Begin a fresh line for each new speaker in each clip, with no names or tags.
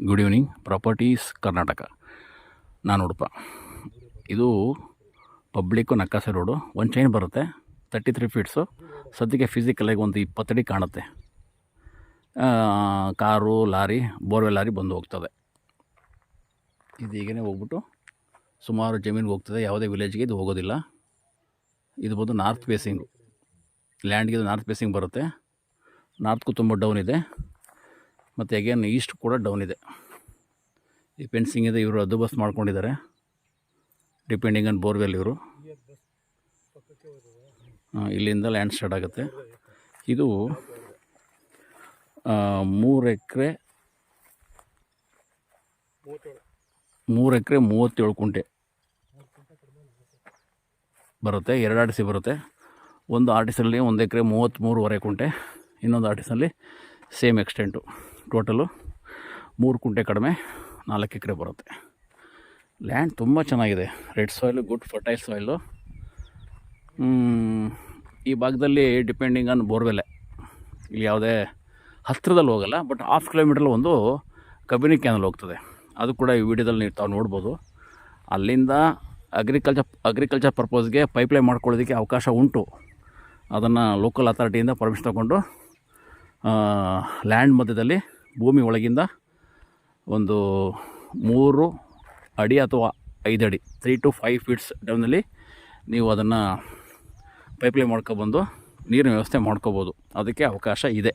Good evening. Properties Karnataka, ನಾನು ಉಡುಪ. ಇದು public ನಕ್ಕಾಸೆ road. ಒಂದು ಚೈನ್ ಬರುತ್ತೆ, 33 ಫೀಟ್ಸು. ಸದ್ಯಕ್ಕೆ ಫಿಸಿಕಲಾಗಿ ಒಂದು 20 ಅಡಿ ಕಾಣುತ್ತೆ. ಕಾರು, ಲಾರಿ, ಬೋರ್ವೆಲ್ ಲಾರಿ ಬಂದು ಹೋಗ್ತದೆ. ಇದು ಹೀಗೇ ಹೋಗ್ಬಿಟ್ಟು ಸುಮಾರು ಜಮೀನಿಗೆ ಹೋಗ್ತದೆ. ಯಾವುದೇ ವಿಲೇಜ್ಗೆ ಇದು ಹೋಗೋದಿಲ್ಲ. ಇದು ಬಂದು ನಾರ್ತ್ ಫೇಸಿಂಗು ಲ್ಯಾಂಡ್ಗೆ. ಇದು ನಾರ್ತ್ ಫೇಸಿಂಗ್ ಬರುತ್ತೆ. ನಾರ್ತ್ಗೂ ತುಂಬ ಡೌನ್ ಇದೆ, ಮತ್ತು ಅಗೇನ್ ಈಸ್ಟ್ ಕೂಡ ಡೌನ್ ಇದೆ. ಈ ಫೆನ್ಸಿಂಗ್ ಇದೆ. ಇವರು ಅದು ಬಸ್ ಮಾಡ್ಕೊಂಡಿದ್ದಾರೆ, ಡಿಪೆಂಡಿಂಗ್ ಆನ್ ಬೋರ್ವೆಲ್. ಇವರು ಇಲ್ಲಿಂದ ಲ್ಯಾಂಡ್ ಸ್ಟಾರ್ಟ್ ಆಗುತ್ತೆ. ಇದು 3 ಎಕರೆ 37 ಕುಂಟೆ ಬರುತ್ತೆ. 2 ಆರ್ ಟಿ ಸಿ ಬರುತ್ತೆ. ಒಂದು ಆರ್ ಟಿ ಸಿಯಲ್ಲಿ 1 ಎಕರೆ 33.5 ಕುಂಟೆ, ಇನ್ನೊಂದು ಆರ್ ಟಿ ಸಿಯಲ್ಲಿ ಸೇಮ್ ಎಕ್ಸ್ಟೆಂಟು. ಟೋಟಲು 3 ಕುಂಟೆ ಕಡಿಮೆ 4 ಎಕರೆ ಬರುತ್ತೆ. ಲ್ಯಾಂಡ್ ತುಂಬ ಚೆನ್ನಾಗಿದೆ. Red soil, good fertile soil. ಈ ಭಾಗದಲ್ಲಿ ಡಿಪೆಂಡಿಂಗ್ ಆನ್ ಬೋರ್ವೆಲ್ಲೇ. ಇಲ್ಲಿ ಯಾವುದೇ ಹತ್ತಿರದಲ್ಲಿ ಹೋಗಲ್ಲ, ಬಟ್ 1/2 ಕಿಲೋಮೀಟ್ರಲ್ಲಿ ಒಂದು ಕಬಿನಿ ಕ್ಯಾನಲ್ ಹೋಗ್ತದೆ. ಅದು ಕೂಡ ಈ ವಿಡಿಯೋದಲ್ಲಿ ನೀವು ತಾವು ನೋಡ್ಬೋದು. ಅಲ್ಲಿಂದ ಅಗ್ರಿಕಲ್ಚರ್ ಪರ್ಪಸ್ಗೆ ಪೈಪ್ಲೈನ್ ಮಾಡ್ಕೊಳ್ಳೋದಕ್ಕೆ ಅವಕಾಶ ಉಂಟು. ಅದನ್ನು ಲೋಕಲ್ ಅಥಾರಿಟಿಯಿಂದ ಪರ್ಮಿಷನ್ ತಗೊಂಡು ಲ್ಯಾಂಡ್ ಮಧ್ಯದಲ್ಲಿ ಭೂಮಿ ಒಳಗಿಂದ ಒಂದು 3 ಅಡಿ ಅಥವಾ 5 ಅಡಿ 3 to 5 ಫೀಟ್ಸ್ ಡೌನಲ್ಲಿ ನೀವು ಅದನ್ನು ಪೈಪ್ಲೈನ್ ಮಾಡ್ಕೊಬಂದು ನೀರಿನ ವ್ಯವಸ್ಥೆ ಮಾಡ್ಕೋಬೋದು. ಅದಕ್ಕೆ ಅವಕಾಶ ಇದೆ.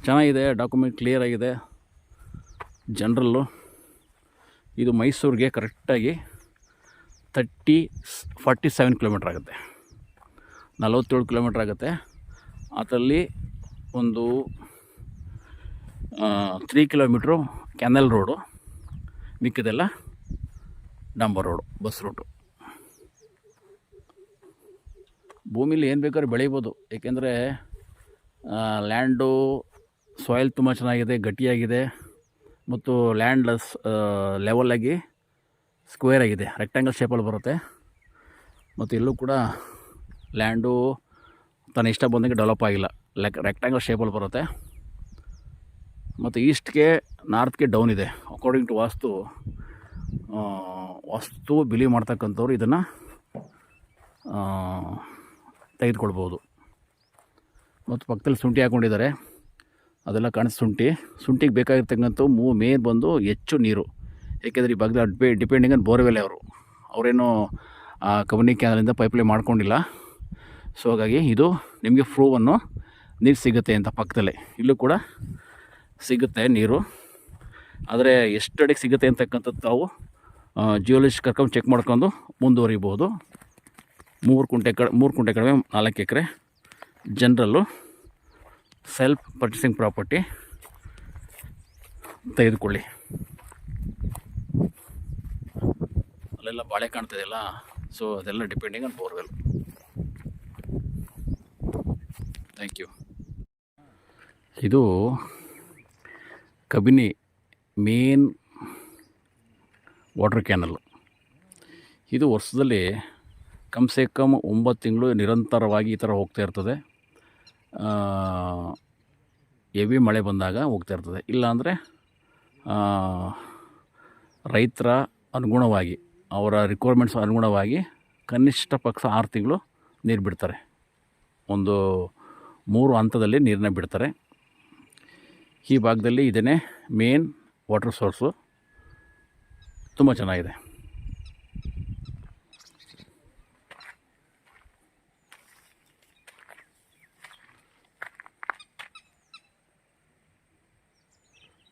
ಚೆನ್ನಾಗಿದೆ, ಡಾಕ್ಯುಮೆಂಟ್ ಕ್ಲಿಯರ್ ಆಗಿದೆ. ಜನರಲ್ಲು ಇದು ಮೈಸೂರಿಗೆ ಕರೆಕ್ಟಾಗಿ 47 ಕಿಲೋಮೀಟ್ರ್ ಆಗುತ್ತೆ. 47 ಕಿಲೋಮೀಟ್ರ್ ಆಗುತ್ತೆ. ಅದರಲ್ಲಿ ಒಂದು 3 ಕಿಲೋಮೀಟ್ರು ಕ್ಯಾನಲ್ ರೋಡು, ಮಿಕ್ಕಿದೆಲ್ಲ ಡಂಬರ್ ರೋಡು, ಬಸ್ ರೂಟು. ಭೂಮಿಲಿ ಏನು ಬೇಕಾದ್ರೂ ಬೆಳೀಬೋದು. ಏಕೆಂದರೆ ಲ್ಯಾಂಡು ಸಾಯಿಲ್ ತುಂಬ ಚೆನ್ನಾಗಿದೆ, ಗಟ್ಟಿಯಾಗಿದೆ, ಮತ್ತು ಲ್ಯಾಂಡ್ ಲೆವೆಲಾಗಿ ಸ್ಕ್ವೇರ್ ಆಗಿದೆ, ರೆಕ್ಟ್ಯಾಂಗಲ್ ಶೇಪಲ್ಲಿ ಬರುತ್ತೆ. ಮತ್ತು ಎಲ್ಲೂ ಕೂಡ ಲ್ಯಾಂಡು ತನ್ನ ಇಷ್ಟ ಬಂದಂಗೆ ಡೆವಲಪ್ ಆಗಿಲ್ಲ, ರೆಕ್ಟ್ಯಾಂಗಲ್ ಶೇಪಲ್ಲಿ ಬರುತ್ತೆ. ಮತ್ತು ಈಸ್ಟ್ಗೆ ನಾರ್ತ್ಗೆ ಡೌನ್ ಇದೆ. ಅಕಾರ್ಡಿಂಗ್ ಟು ವಾಸ್ತು ಬಿಲೀವ್ ಮಾಡ್ತಕ್ಕಂಥವ್ರು ಇದನ್ನು ತೆಗೆದುಕೊಳ್ಬೋದು. ಮತ್ತು ಪಕ್ಕದಲ್ಲಿ ಶುಂಠಿ ಹಾಕ್ಕೊಂಡಿದ್ದಾರೆ, ಅದೆಲ್ಲ ಶುಂಠಿಗೆ ಬೇಕಾಗಿರ್ತಕ್ಕಂಥ ಮೇನ್ ಬಂದು ಹೆಚ್ಚು ನೀರು. ಏಕೆಂದರೆ ಈ ಭಾಗದಲ್ಲಿ ಡಿಪೆಂಡಿಂಗ್ ಆನ್ ಬೋರ್ವೆಲ್. ಅವರೇನು ಕಬಿನಿ ಕ್ಯಾನಲಿಂದ ಪೈಪ್ಲೈನ್ ಮಾಡ್ಕೊಂಡಿಲ್ಲ. ಸೊ ಹಾಗಾಗಿ ಇದು ನಿಮಗೆ ಫ್ರೂವನ್ನು ನೀರು ಸಿಗುತ್ತೆ ಅಂತ ಪಕ್ಕದಲ್ಲೇ ಇಲ್ಲೂ ಕೂಡ ಸಿಗುತ್ತೆ ನೀರು. ಆದರೆ ಎಷ್ಟು ಅಡಿಗೆ ಸಿಗುತ್ತೆ ಅಂತಕ್ಕಂಥದ್ದು ತಾವು ಜಿಯೋಲಜಿಸ್ಟ್ ಕರ್ಕೊಂಡು ಚೆಕ್ ಮಾಡ್ಕೊಂಡು ಮುಂದುವರಿಬೋದು. 3 ಕುಂಟೆ ಕಡಿಮೆ 4 ಎಕರೆ ಜನರಲ್ಲು ಸೆಲ್ಫ್ ಪರ್ಚೇಸಿಂಗ್ ಪ್ರಾಪರ್ಟಿ ತೆಗೆದುಕೊಳ್ಳಿ. ಅಲ್ಲೆಲ್ಲ ಬಾಳೆ ಕಾಣ್ತಿದೆಯಲ್ಲ, ಸೊ ಅದೆಲ್ಲ depending on borewell. Thank you. ಇದು ಕಬಿನಿ ಮೇನ್ ವಾಟರ್ ಕ್ಯಾನಲ್ಲು. ಇದು ವರ್ಷದಲ್ಲಿ ಕಮ್ಸೆ ಕಮ್ 9 ತಿಂಗಳು ನಿರಂತರವಾಗಿ ಈ ಥರ ಹೋಗ್ತಾ ಇರ್ತದೆ. ಹೆವಿ ಮಳೆ ಬಂದಾಗ ಹೋಗ್ತಾ ಇರ್ತದೆ. ಇಲ್ಲಾಂದರೆ ರೈತರ ಅನುಗುಣವಾಗಿ, ಅವರ ರಿಕ್ವೈರ್ಮೆಂಟ್ಸ್ ಅನುಗುಣವಾಗಿ ಕನಿಷ್ಠ ಪಕ್ಷ 6 ತಿಂಗಳು ನೀರು ಬಿಡ್ತಾರೆ. ಒಂದು 3 ಹಂತದಲ್ಲಿ ನೀರನ್ನ ಬಿಡ್ತಾರೆ. ಈ ಭಾಗದಲ್ಲಿ ಇದೇ ಮೇನ್ ವಾಟರ್ ಸೋರ್ಸು. ತುಂಬ ಚೆನ್ನಾಗಿದೆ.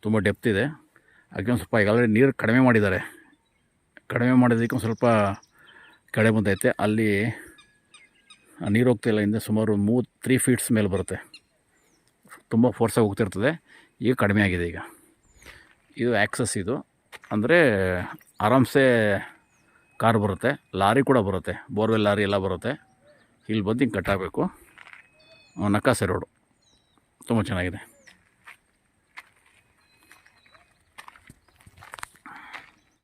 ತುಂಬ ಡೆಪ್ತ್ ಇದೆ. ಹಾಗೆ ಒಂದು ಸ್ವಲ್ಪ ಈಗ ಆಲ್ರೆಡಿ ನೀರು ಕಡಿಮೆ ಮಾಡಿದ್ದಾರೆ. ಕಡಿಮೆ ಮಾಡೋದಕ್ಕೆ ಒಂದು ಸ್ವಲ್ಪ ಕಡೆ ಬಂದೈತೆ. ಅಲ್ಲಿ ನೀರು ಹೋಗ್ತಾಯಿಲ್ಲ. ಹಿಂದೆ ಸುಮಾರು 3 ಫೀಟ್ಸ್ ಮೇಲೆ ಬರುತ್ತೆ. ತುಂಬ ಫೋರ್ಸಾಗಿ ಹೋಗ್ತಿರ್ತದೆ. ಈಗ ಕಡಿಮೆ ಆಗಿದೆ. ಈಗ ಇದು ಆ್ಯಕ್ಸಸ್. ಇದು ಅಂದರೆ ಆರಾಮ್ಸೆ ಕಾರ್ ಬರುತ್ತೆ, ಲಾರಿ ಕೂಡ ಬರುತ್ತೆ, ಬೋರ್ವೆಲ್ ಲಾರಿ ಎಲ್ಲ ಬರುತ್ತೆ. ಇಲ್ಲಿ ಬಂದು ಹಿಂಗೆ ಕಟ್ಟಾಗಬೇಕು. ನಕಾಸೆ ರೋಡು ತುಂಬ ಚೆನ್ನಾಗಿದೆ.